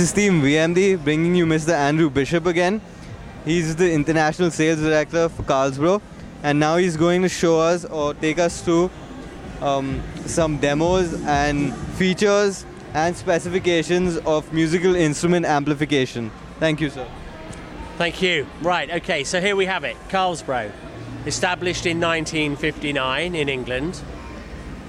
This is Team VMD bringing you Mr. Andrew Bishop again. He's the International Sales Director for carlsbro, and now he's going to show us or take us through some demos and features and specifications of musical instrument amplification. Thank you, sir. Thank you. Right, okay, so here we have it, carlsbro, established in 1959 in England,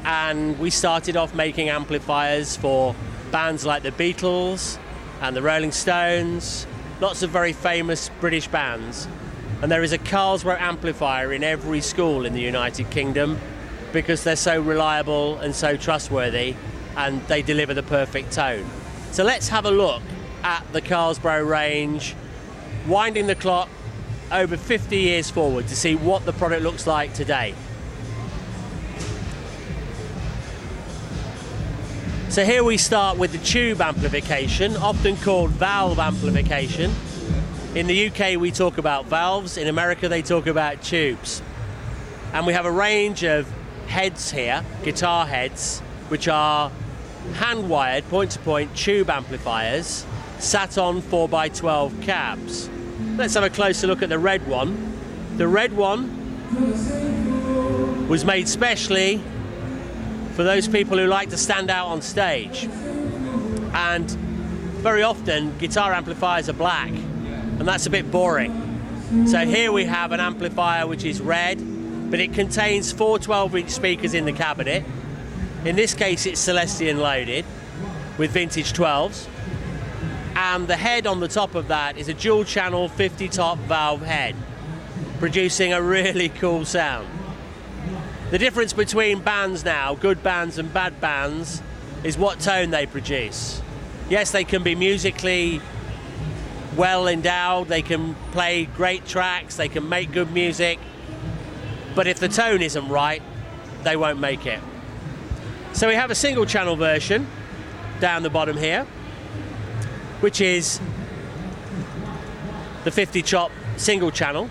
and we started off making amplifiers for bands like the Beatles and the Rolling Stones, lots of very famous British bands. And there is a carlsbro amplifier in every school in the United Kingdom because they're so reliable and so trustworthy, and they deliver the perfect tone. So let's have a look at the carlsbro range, winding the clock over 50 years forward to see what the product looks like today. So here we start with the tube amplification, often called valve amplification. In the UK we talk about valves, in America they talk about tubes. And we have a range of heads here, guitar heads, which are hand-wired point-to-point tube amplifiers sat on 4x12 cabs. Let's have a closer look at the red one. The red one was made specially for those people who like to stand out on stage. And very often guitar amplifiers are black, and that's a bit boring. So here we have an amplifier which is red, but it contains 4 12-inch speakers in the cabinet. In this case it's Celestion loaded with vintage 12s. And the head on the top of that is a dual channel 50 top valve head, producing a really cool sound. The difference between bands now, good bands and bad bands, is what tone they produce. Yes, they can be musically well endowed, they can play great tracks, they can make good music, but if the tone isn't right, they won't make it. So we have a single channel version down the bottom here, which is the 50 chop single channel,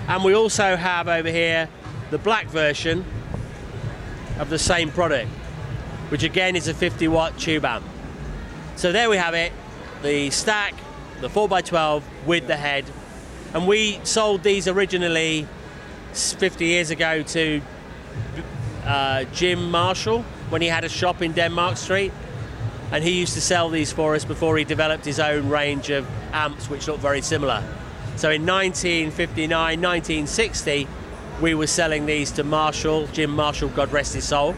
and we also have over here the black version of the same product, which again is a 50 watt tube amp. So there we have it, the stack, the 4x12 with the head, and we sold these originally 50 years ago to Jim Marshall when he had a shop in Denmark Street, and he used to sell these for us before he developed his own range of amps which look very similar. So in 1959, 1960 we were selling these to Marshall, Jim Marshall, God rest his soul.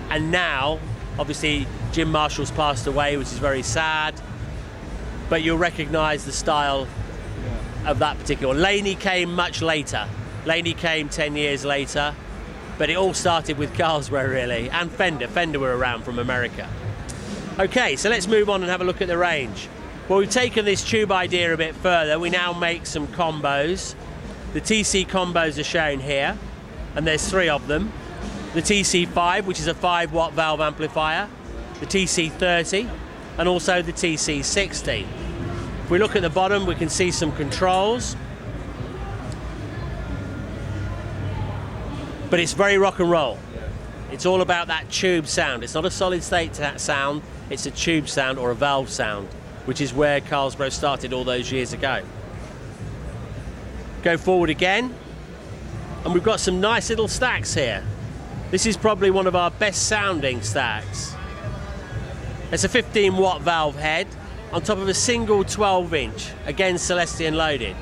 And now, obviously, Jim Marshall's passed away, which is very sad, but you'll recognize the style of that particular one. Laney came much later. Laney came 10 years later, but it all started with carlsbro really, and Fender. Fender were around from America. Okay, so let's move on and have a look at the range. Well, we've taken this tube idea a bit further. We now make some combos. The TC combos are shown here, and there's 3 of them. The TC5, which is a 5 watt valve amplifier, the TC30, and also the TC60. If we look at the bottom, we can see some controls. But it's very rock and roll. It's all about that tube sound. It's not a solid state sound, it's a tube sound or a valve sound, which is where carlsbro started all those years ago. Go forward again, and we've got some nice little stacks here. This is probably one of our best sounding stacks. It's a 15 watt valve head on top of a single 12-inch, again Celestion loaded.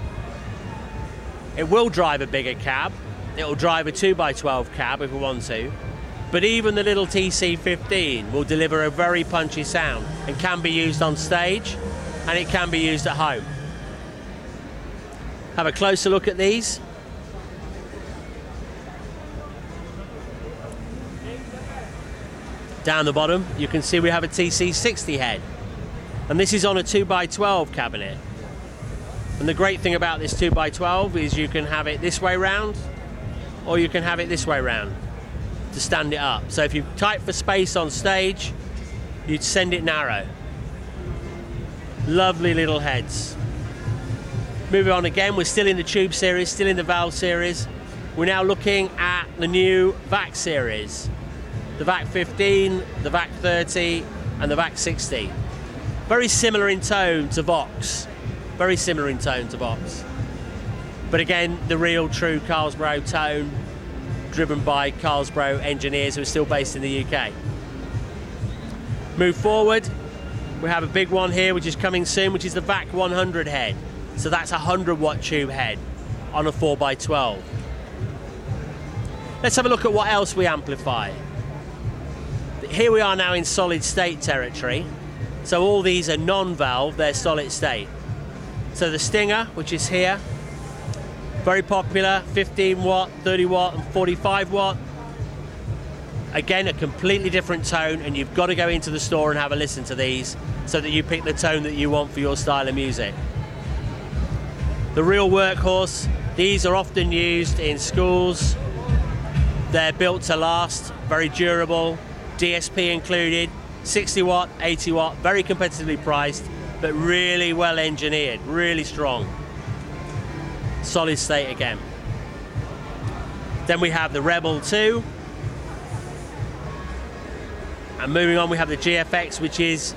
It will drive a bigger cab, it will drive a 2x12 cab if we want to, but even the little TC15 will deliver a very punchy sound and can be used on stage, and it can be used at home. Have a closer look at these. Down the bottom, you can see we have a TC60 head, and this is on a 2x12 cabinet. And the great thing about this 2x12 is you can have it this way round, or you can have it this way round to stand it up. So if you're tight for space on stage, you'd send it narrow. Lovely little heads. Moving on again, we're still in the tube series, still in the valve series. We're now looking at the new VAC series. The VAC 15, the VAC 30, and the VAC 60. Very similar in tone to Vox. Very similar in tone to Vox. But again, the real true carlsbro tone, driven by carlsbro engineers who are still based in the UK. Move forward, we have a big one here which is coming soon, which is the VAC 100 head. So that's a 100 watt tube head on a 4x12. Let's have a look at what else we amplify. Here we are now in solid state territory. So all these are non-valve, they're solid state. So the Stinger, which is here, very popular, 15 watt, 30 watt and 45 watt. Again, a completely different tone, and you've got to go into the store and have a listen to these so that you pick the tone that you want for your style of music. The real workhorse, these are often used in schools. They're built to last, very durable, DSP included, 60 watt, 80 watt, very competitively priced, but really well engineered, really strong. Solid state again. Then we have the Rebel 2. And moving on, we have the GFX, which is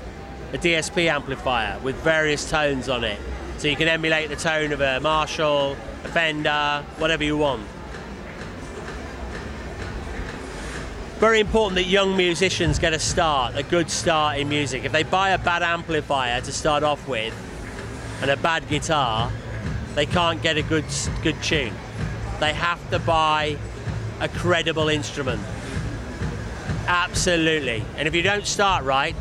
a DSP amplifier with various tones on it. So you can emulate the tone of a Marshall, a Fender, whatever you want. Very important that young musicians get a good start in music. If they buy a bad amplifier to start off with and a bad guitar, they can't get a good tune. They have to buy a credible instrument. Absolutely. And if you don't start right,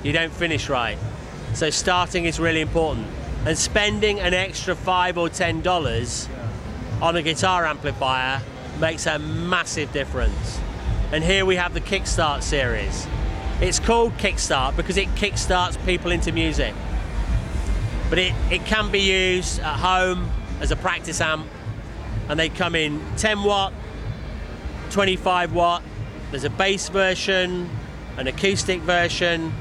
you don't finish right. So starting is really important. And spending an extra $5 or $10 on a guitar amplifier makes a massive difference. And here we have the Kickstart series. It's called Kickstart because it kickstarts people into music. But it can be used at home as a practice amp, and they come in 10 watt, 25 watt, there's a bass version, an acoustic version,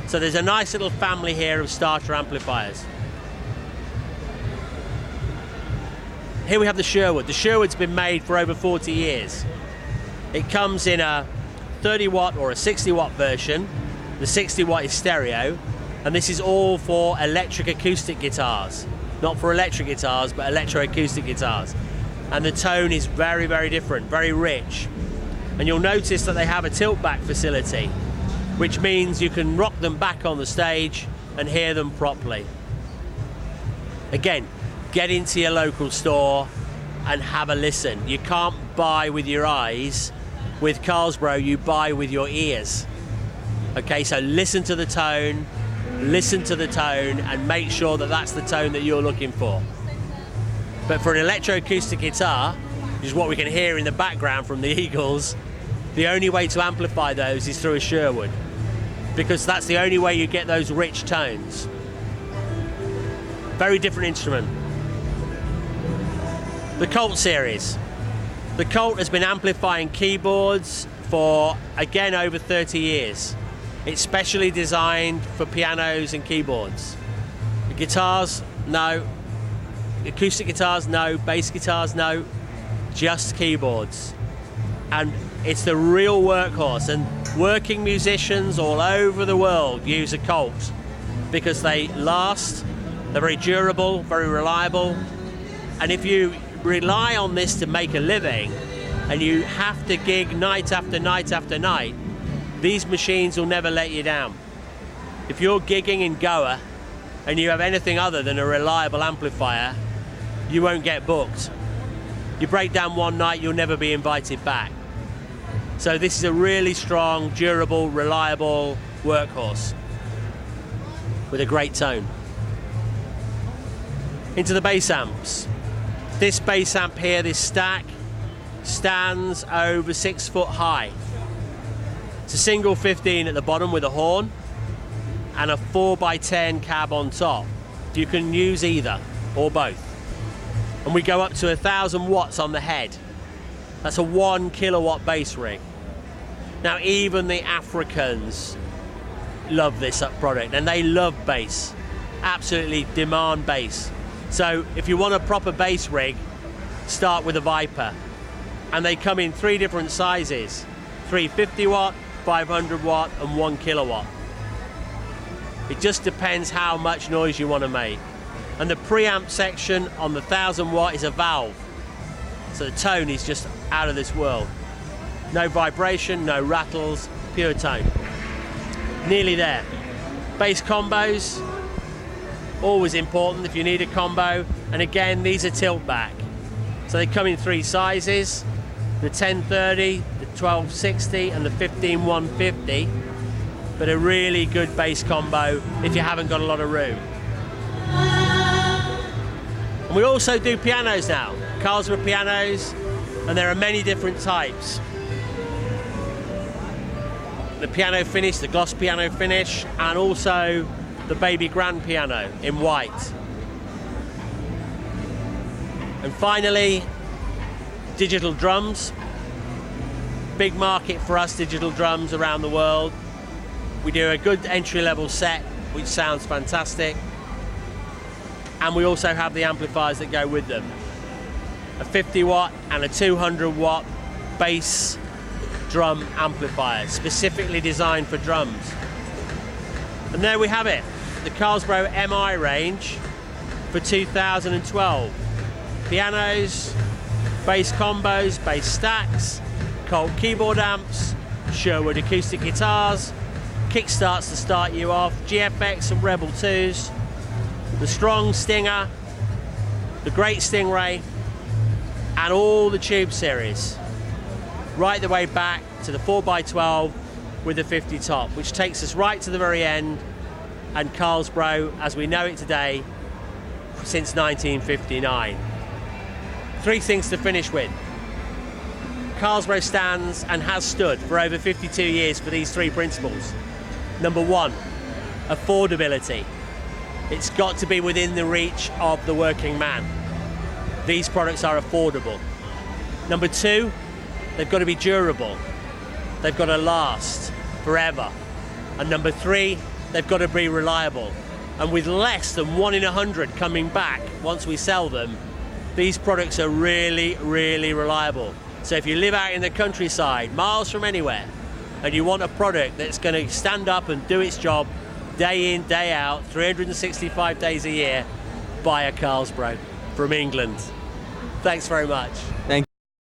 so there's a nice little family here of starter amplifiers. Here we have the Sherwood. The Sherwood's been made for over 40 years. It comes in a 30 watt or a 60 watt version. The 60 watt is stereo, and this is all for electric acoustic guitars. Not for electric guitars, but electroacoustic guitars. And the tone is very, very different, very rich. And you'll notice that they have a tilt back facility, which means you can rock them back on the stage and hear them properly. Again, get into your local store and have a listen. You can't buy with your eyes. With carlsbro, you buy with your ears. Okay, so listen to the tone, and make sure that that's the tone that you're looking for. But for an electroacoustic guitar, which is what we can hear in the background from the Eagles, the only way to amplify those is through a Sherwood, because that's the only way you get those rich tones. Very different instrument. The Colt series. The Colt has been amplifying keyboards for, again, over 30 years. It's specially designed for pianos and keyboards. The guitars, no. Acoustic guitars, no. Bass guitars, no. Just keyboards. And it's the real workhorse. And working musicians all over the world use a Colt because they last, they're very durable, very reliable. And if you rely on this to make a living and you have to gig night after night after night, these machines will never let you down. If you're gigging in Goa and you have anything other than a reliable amplifier, you won't get booked. You break down one night, you'll never be invited back. So this is a really strong, durable, reliable workhorse with a great tone. Into the bass amps. This bass amp here, this stack, stands over 6 foot high. It's a single 15 at the bottom with a horn and a 4x10 cab on top. You can use either or both. And we go up to 1,000 watts on the head. That's a 1 kilowatt bass rig. Now even the Africans love this product, and they love bass. Absolutely demand bass. So if you want a proper bass rig, start with a Viper. And they come in 3 different sizes: 350 watt, 500 watt and 1 kilowatt. It just depends how much noise you want to make. And the preamp section on the 1000 watt is a valve. So the tone is just out of this world. No vibration, no rattles, pure tone. Nearly there. Bass combos, always important if you need a combo. And again, these are tilt back. So they come in 3 sizes, the 1030, the 1260 and the 15150. But a really good bass combo if you haven't got a lot of room. And we also do pianos now, Carlsbro pianos, and there are many different types. The piano finish, the gloss piano finish, and also the baby grand piano in white. And finally, digital drums. Big market for us, digital drums around the world. We do a good entry-level set, which sounds fantastic. And we also have the amplifiers that go with them. A 50 watt and a 200 watt bass drum amplifier, specifically designed for drums. And there we have it, the Carlsbro MI range for 2012. Pianos, bass combos, bass stacks, Colt keyboard amps, Sherwood acoustic guitars, kickstarts to start you off, GFX and Rebel 2s, the Strong Stinger, the Great Stingray, and all the Tube series, right the way back to the 4x12 with the 50 top, which takes us right to the very end, and Carlsbro as we know it today since 1959. 3 things to finish with. Carlsbro stands and has stood for over 52 years for these 3 principles. Number 1, affordability. It's got to be within the reach of the working man. These products are affordable. Number 2, they've got to be durable. They've got to last forever. And number 3, they've got to be reliable. And with less than 1 in 100 coming back once we sell them, these products are really, really reliable. So if you live out in the countryside, miles from anywhere, and you want a product that's going to stand up and do its job day in, day out, 365 days a year, buy a Carlsbro from England. Thanks very much. Thank you.